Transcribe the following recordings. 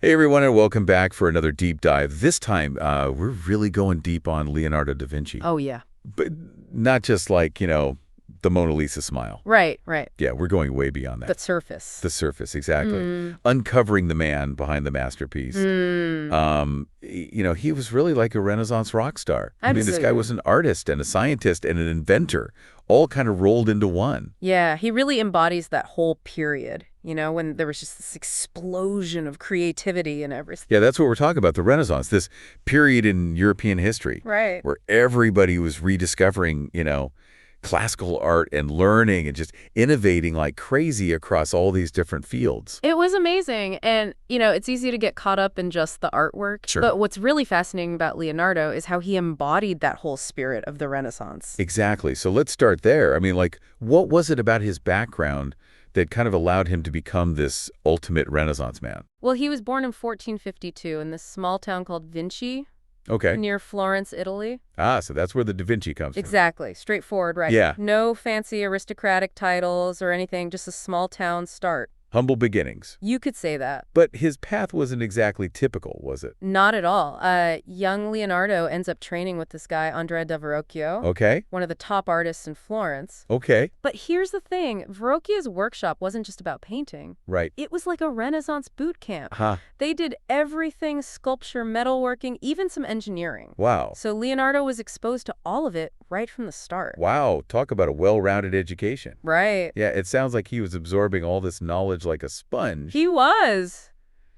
Hey everyone, and welcome back for another deep dive. This time, we're really going deep on Leonardo da Vinci. Oh, yeah. But not just like, the Mona Lisa smile. Right, right. Yeah, we're going way beyond The that. surface. The surface, exactly. Mm. Uncovering the man behind the masterpiece. Mm. He was really like a Renaissance rock star. I mean, this guy Absolutely. was an artist and a scientist and an inventor, all kind of rolled into one. Yeah, he really embodies that whole period, when there was just this explosion of creativity and everything. Yeah, that's what we're talking about, the Renaissance, this period in European history Right. where everybody was rediscovering, classical art and learning and just innovating like crazy across all these different fields. It was amazing. And, it's easy to get caught up in just the artwork. Sure. But what's really fascinating about Leonardo is how he embodied that whole spirit of the Renaissance. Exactly. So let's start there. I mean, like, what was it about his background that kind of allowed him to become this ultimate Renaissance man? Well, he was born in 1452 in this small town called Vinci, Okay. near Florence, Italy. So that's where the Da Vinci comes from. Exactly. Straightforward, right? Yeah. No fancy aristocratic titles or anything, just a small town start. Humble beginnings. You could say that. But his path wasn't exactly typical, was it? Not at all. Young Leonardo ends up training with this guy, Andrea da Verrocchio, Okay. one of the top artists in Florence. Okay. But here's the thing. Verrocchio's workshop wasn't just about painting. Right. It was like a Renaissance boot camp. Huh. They did everything, sculpture, metalworking, even some engineering. Wow. So Leonardo was exposed to all of it right from the start. Wow. Talk about a well-rounded education. Right. Yeah, it sounds like he was absorbing all this knowledge like a sponge. He was.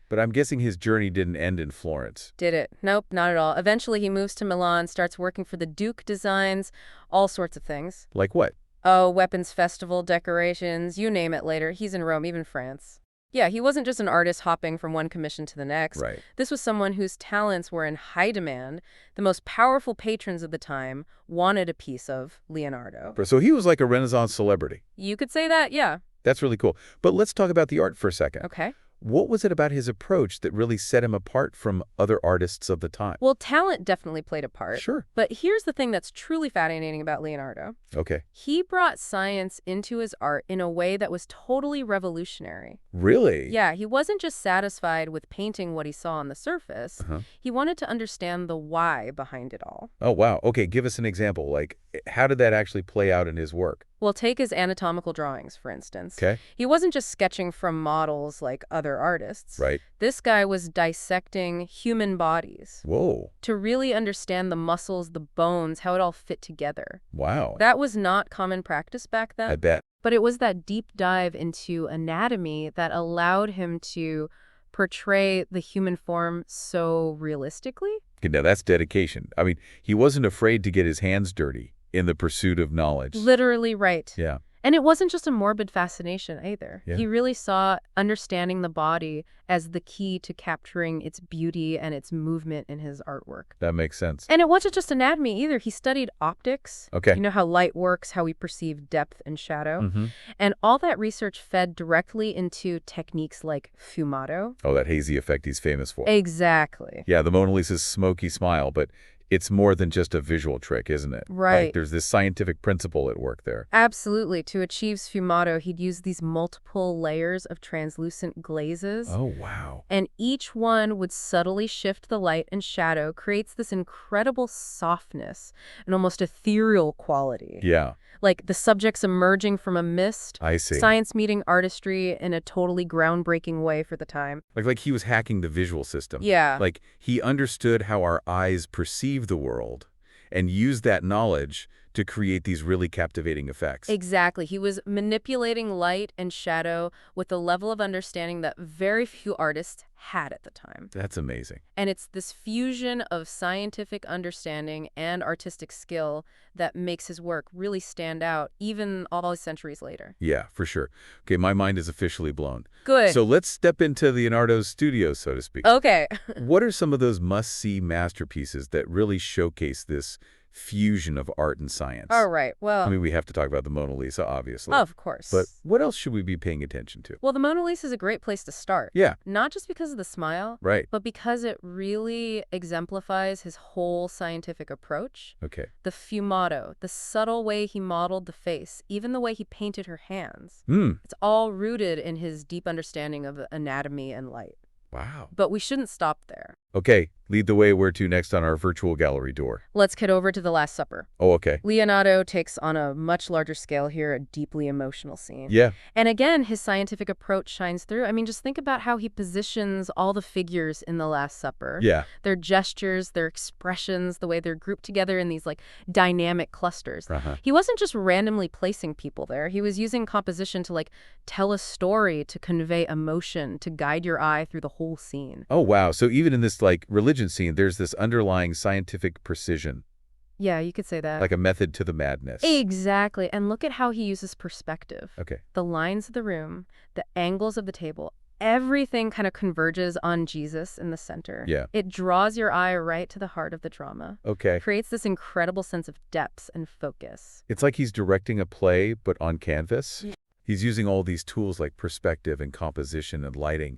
But I'm guessing his journey didn't end in Florence. Did it? Nope, not at all. Eventually, he moves to Milan, starts working for the Duke Designs, all sorts of things. Like what? Oh, weapons festival, decorations, you name it later. He's in Rome, even France. Yeah, he wasn't just an artist hopping from one commission to the next. Right. This was someone whose talents were in high demand. The most powerful patrons of the time wanted a piece of Leonardo. So he was like a Renaissance celebrity. You could say that, yeah. That's really cool. But let's talk about the art for a second. Okay. What was it about his approach that really set him apart from other artists of the time? Well, talent definitely played a part. Sure. But here's the thing that's truly fascinating about Leonardo. Okay. He brought science into his art in a way that was totally revolutionary. Really? Yeah, he wasn't just satisfied with painting what he saw on the surface. Uh-huh. He wanted to understand the why behind it all. Oh, wow. Okay, give us an example. Like, how did that actually play out in his work? Well, take his anatomical drawings, for instance. Okay. He wasn't just sketching from models like other artists. Right. This guy was dissecting human bodies Whoa. to really understand the muscles, the bones, how it all fit together. Wow. That was not common practice back then. I bet. But it was that deep dive into anatomy that allowed him to portray the human form so realistically. Okay, now that's dedication. I mean, he wasn't afraid to get his hands dirty in the pursuit of knowledge. Literally right. Yeah. And it wasn't just a morbid fascination either. Yeah. He really saw understanding the body as the key to capturing its beauty and its movement in his artwork. That makes sense. And it wasn't just anatomy either. He studied optics. Okay. You know how light works, how we perceive depth and shadow. Mm-hmm. And all that research fed directly into techniques like fumato. Oh, that hazy effect he's famous for. Exactly. Yeah, the Mona Lisa's smoky smile, but it's more than just a visual trick, isn't it? Right. Like, there's this scientific principle at work there. Absolutely. To achieve sfumato, he'd use these multiple layers of translucent glazes. Oh, wow. And each one would subtly shift the light and shadow, creates this incredible softness and almost ethereal quality. Yeah, Like the subjects emerging from a mist. I see. Science meeting artistry in a totally groundbreaking way for the time. Like he was hacking the visual system. Yeah. Like he understood how our eyes perceive the world and used that knowledge to create these really captivating effects. Exactly. He was manipulating light and shadow with a level of understanding that very few artists had at the time. That's amazing. And it's this fusion of scientific understanding and artistic skill that makes his work really stand out, even all these centuries later. Yeah, for sure. Okay, my mind is officially blown. Good. So let's step into Leonardo's studio, so to speak. Okay. What are some of those must-see masterpieces that really showcase this fusion of art and science? All right. Well, I mean, we have to talk about the Mona Lisa, obviously. of course. But what else should we be paying attention to? Well, the Mona Lisa is a great place to start. Yeah, Not just because of the smile, right. but because it really exemplifies his whole scientific approach. Okay. The fumato, the subtle way he modeled the face, even the way he painted her hands. Hmm. It's all rooted in his deep understanding of anatomy and light. Wow. But we shouldn't stop there. Okay, lead the way. Where to next on our virtual gallery tour? Let's get over to the Last Supper. Oh, okay. Leonardo takes on a much larger scale here, a deeply emotional scene. Yeah, And again, his scientific approach shines through. I mean, just think about how he positions all the figures in the Last Supper. yeah. Their gestures, their expressions, the way they're grouped together in these like dynamic clusters. Uh-huh. He wasn't just randomly placing people there. He was using composition to like tell a story, to convey emotion, to guide your eye through the whole scene. Oh, wow. So even in this, like, religion scene, there's this underlying scientific precision, Yeah, you could say that. like a method to the madness. Exactly. And look at how he uses perspective. Okay. The lines of the room, the angles of the table, everything kind of converges on Jesus in the center. Yeah. It draws your eye right to the heart of the drama. Okay. Creates this incredible sense of depth and focus. It's like he's directing a play, but on canvas. Yeah. He's using all these tools like perspective and composition and lighting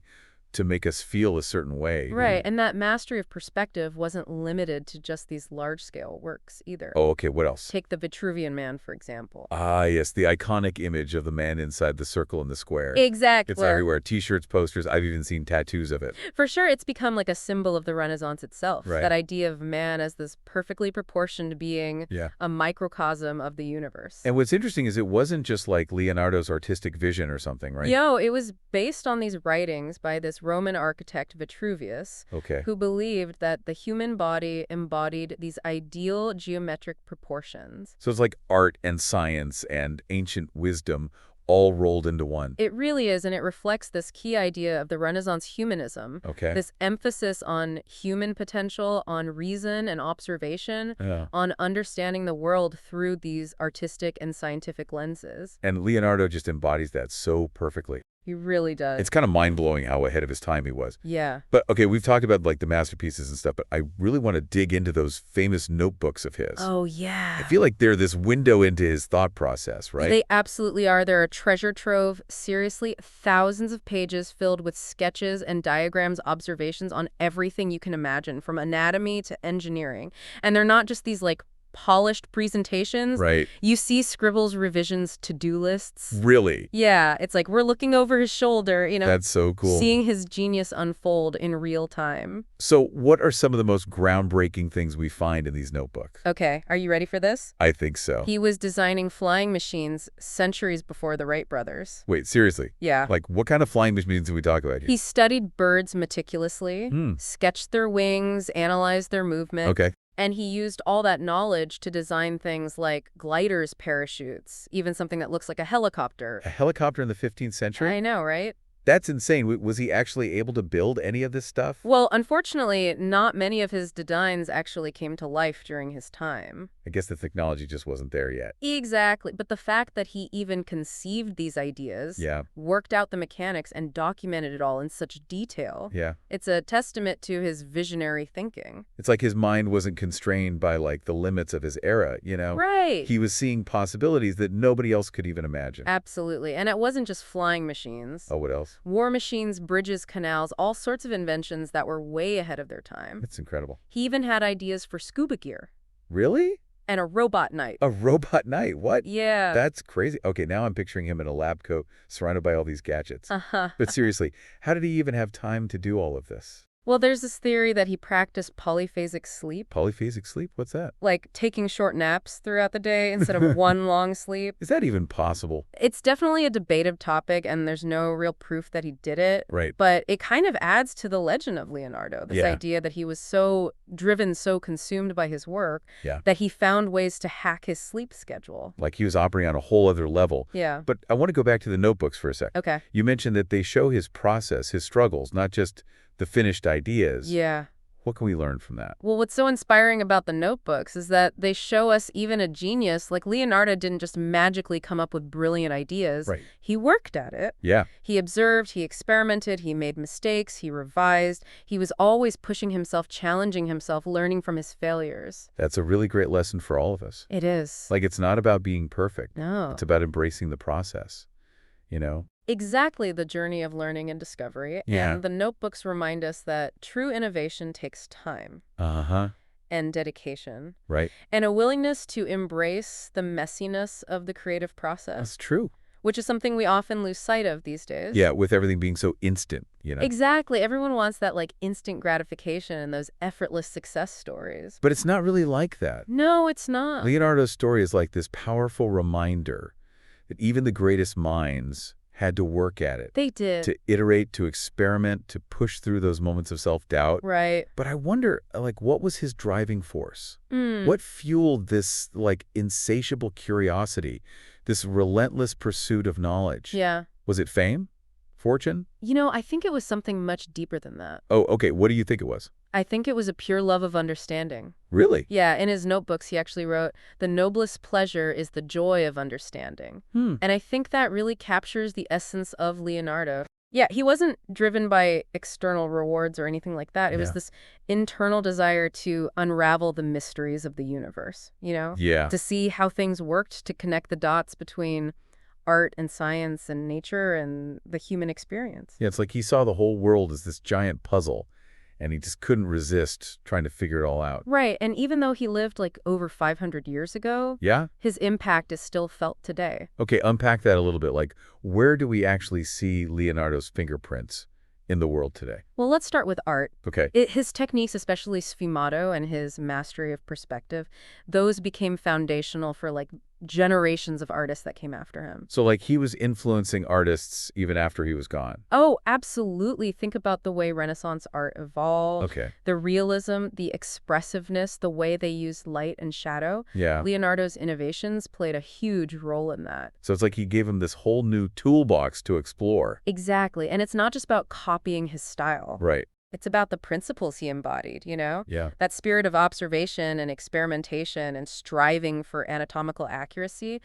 to make us feel a certain way. Right, and that mastery of perspective wasn't limited to just these large-scale works either. Oh, okay. What else? Take the Vitruvian Man, for example. Ah, yes, the iconic image of the man inside the circle in the square. Exactly. It's everywhere. T-shirts, posters. I've even seen tattoos of it. For sure, it's become like a symbol of the Renaissance itself. Right. That idea of man as this perfectly proportioned being, Yeah. a microcosm of the universe. And what's interesting is it wasn't just like Leonardo's artistic vision or something, right? It was based on these writings by this Roman architect Vitruvius, Okay. who believed that the human body embodied these ideal geometric proportions. So it's like art and science and ancient wisdom all rolled into one. It really is, and it reflects this key idea of the Renaissance humanism, Okay. this emphasis on human potential, on reason and observation, Yeah. on understanding the world through these artistic and scientific lenses. And Leonardo just embodies that so perfectly. He really does. It's kind of mind-blowing how ahead of his time he was. Yeah. But, okay, we've talked about, like, the masterpieces and stuff, but I really want to dig into those famous notebooks of his. Oh, yeah. I feel like they're this window into his thought process, right? They absolutely are. They're a treasure trove. Seriously, thousands of pages filled with sketches and diagrams, observations on everything you can imagine, from anatomy to engineering. And they're not just these, like, polished presentations. Right. You see scribbles, revisions, to-do lists. Really? Yeah, it's like we're looking over his shoulder, That's so cool. seeing his genius unfold in real time. So what are some of the most groundbreaking things we find in these notebooks? Okay, are you ready for this? I think so. He was designing flying machines centuries before the Wright brothers. Wait, seriously? Yeah. Like, what kind of flying machines do we talk about here? He studied birds meticulously, Hmm. sketched their wings, analyzed their movement. Okay. And he used all that knowledge to design things like gliders, parachutes, even something that looks like a helicopter. A helicopter in the 15th century? I know, right? That's insane. Was he actually able to build any of this stuff? Well, unfortunately, not many of his designs actually came to life during his time. I guess the technology just wasn't there yet. Exactly. But the fact that he even conceived these ideas, Yeah. worked out the mechanics, and documented it all in such detail, Yeah. it's a testament to his visionary thinking. It's like his mind wasn't constrained by, like, the limits of his era, you know? Right. He was seeing possibilities that nobody else could even imagine. Absolutely. And it wasn't just flying machines. Oh, what else? War machines, bridges, canals, all sorts of inventions that were way ahead of their time. That's incredible. He even had ideas for scuba gear Really? and a robot knife. A robot knight? What? Yeah. That's crazy. Okay, now I'm picturing him in a lab coat surrounded by all these gadgets. Uh-huh. But seriously, how did he even have time to do all of this? Well, there's this theory that he practiced polyphasic sleep, Polyphasic sleep? What's that? like taking short naps throughout the day instead of one long sleep. Is that even possible? It's definitely a debated topic, and there's no real proof that he did it. Right. But it kind of adds to the legend of Leonardo, this Yeah. idea that he was so driven, so consumed by his work, Yeah. that he found ways to hack his sleep schedule. Like he was operating on a whole other level. Yeah. But I want to go back to the notebooks for a sec. Okay. You mentioned that they show his process, his struggles, not just the finished ideas. Yeah. What can we learn from that? Well, what's so inspiring about the notebooks is that they show us even a genius. Like Leonardo didn't just magically come up with brilliant ideas. Right. He worked at it. Yeah. He observed, he experimented, he made mistakes, he revised. He was always pushing himself, challenging himself, learning from his failures. That's a really great lesson for all of us. It is. Like, it's not about being perfect. No. It's about embracing the process, you know? Exactly the journey of learning and discovery. Yeah. And the notebooks remind us that true innovation takes time Uh-huh. and dedication Right. and a willingness to embrace the messiness of the creative process. That's true. which is something we often lose sight of these days. Yeah, with everything being so instant. Exactly. Everyone wants that like instant gratification and those effortless success stories. But it's not really like that. No, it's not. Leonardo's story is like this powerful reminder that even the greatest minds had to work at it, They did. to iterate, to experiment, to push through those moments of self-doubt. Right. But I wonder, like, what was his driving force? Mm. What fueled this, like, insatiable curiosity, this relentless pursuit of knowledge? Yeah. Was it fame? Fortune? I think it was something much deeper than that. Oh, okay. What do you think it was? I think it was a pure love of understanding. Really? Yeah, in his notebooks, he actually wrote, "The noblest pleasure is the joy of understanding." Hmm. And I think that really captures the essence of Leonardo. Yeah, he wasn't driven by external rewards or anything like that. It was Yeah. this internal desire to unravel the mysteries of the universe, Yeah. to see how things worked, to connect the dots between art and science and nature and the human experience. Yeah, it's like he saw the whole world as this giant puzzle, and he just couldn't resist trying to figure it all out. Right, and even though he lived like over 500 years ago, Yeah? his impact is still felt today. Okay, unpack that a little bit. Like, where do we actually see Leonardo's fingerprints in the world today? Well, let's start with art. Okay. His techniques, especially sfumato and his mastery of perspective, those became foundational for like generations of artists that came after him. So, like, he was influencing artists even after he was gone. Oh, absolutely. Think about the way Renaissance art evolved. Okay. The realism, the expressiveness, the way they used light and shadow. Yeah. Leonardo's innovations played a huge role in that. So it's like he gave him this whole new toolbox to explore. Exactly. And it's not just about copying his style. Right. It's about the principles he embodied, Yeah. That spirit of observation and experimentation and striving for anatomical accuracy.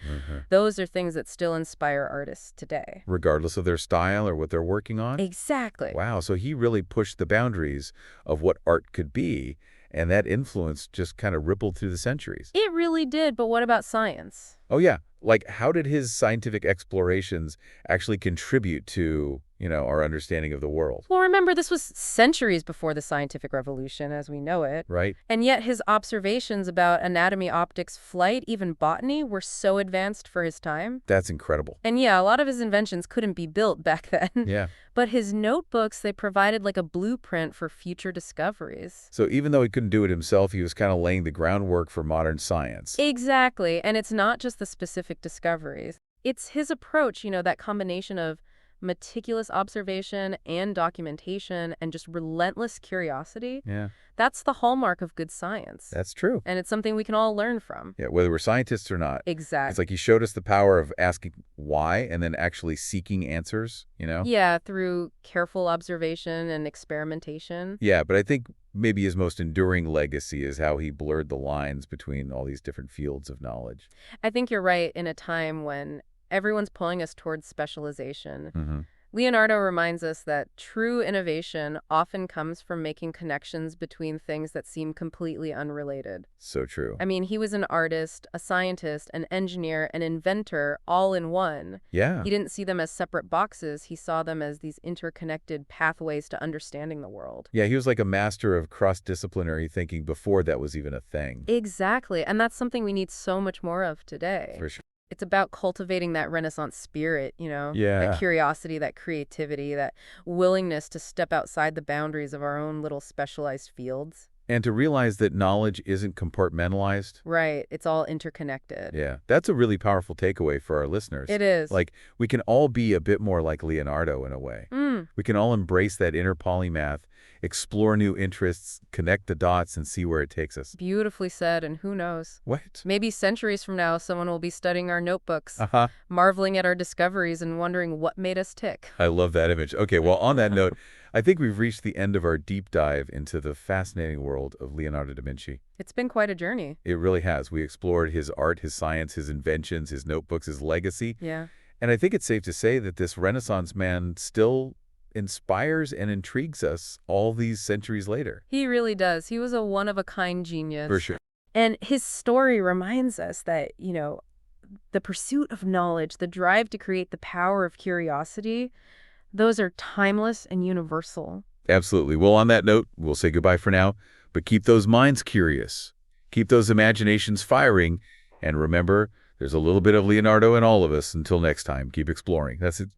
Those are things that still inspire artists today. Regardless of their style or what they're working on? Exactly. Wow, so he really pushed the boundaries of what art could be, and that influence just kind of rippled through the centuries. It really did, but what about science? Oh, yeah. Like, how did his scientific explorations actually contribute to, our understanding of the world? Well, remember, this was centuries before the scientific revolution as we know it. Right? And yet his observations about anatomy, optics, flight, even botany were so advanced for his time. That's incredible. And yeah, a lot of his inventions couldn't be built back then. Yeah. But his notebooks, they provided like a blueprint for future discoveries. So even though he couldn't do it himself, he was kind of laying the groundwork for modern science. Exactly. And it's not just the specific discoveries. It's his approach, that combination of meticulous observation and documentation and just relentless curiosity. Yeah, That's the hallmark of good science. that's true. And it's something we can all learn from. Yeah, whether we're scientists or not. Exactly. It's like he showed us the power of asking why and then actually seeking answers. Yeah, through careful observation and experimentation. Yeah, but I think maybe his most enduring legacy is how he blurred the lines between all these different fields of knowledge. I think you're right in a time when everyone's pulling us towards specialization. Mm-hmm. Leonardo reminds us that true innovation often comes from making connections between things that seem completely unrelated. So true. I mean, he was an artist, a scientist, an engineer, an inventor, all in one. Yeah. He didn't see them as separate boxes. He saw them as these interconnected pathways to understanding the world. Yeah, he was like a master of cross-disciplinary thinking before that was even a thing. Exactly. And that's something we need so much more of today. For sure. It's about cultivating that Renaissance spirit, Yeah. that curiosity, that creativity, that willingness to step outside the boundaries of our own little specialized fields. And to realize that knowledge isn't compartmentalized. Right. It's all interconnected. Yeah, that's a really powerful takeaway for our listeners. It is. Like, we can all be a bit more like Leonardo in a way. We can all embrace that inner polymath, explore new interests, connect the dots, and see where it takes us. Beautifully said, and who knows? What? Maybe centuries from now, someone will be studying our notebooks, Uh-huh. marveling at our discoveries and wondering what made us tick. I love that image. Okay, well, on that note, I think we've reached the end of our deep dive into the fascinating world of Leonardo da Vinci. It's been quite a journey. It really has. We explored his art, his science, his inventions, his notebooks, his legacy. Yeah. And I think it's safe to say that this Renaissance man still inspires and intrigues us all these centuries later. He really does. He was a one-of-a-kind genius. For sure. And his story reminds us that, the pursuit of knowledge, the drive to create the power of curiosity, those are timeless and universal. Absolutely. Well, on that note, we'll say goodbye for now, but keep those minds curious. Keep those imaginations firing, and remember There's a little bit of Leonardo in all of us. Until next time, keep exploring. That's it.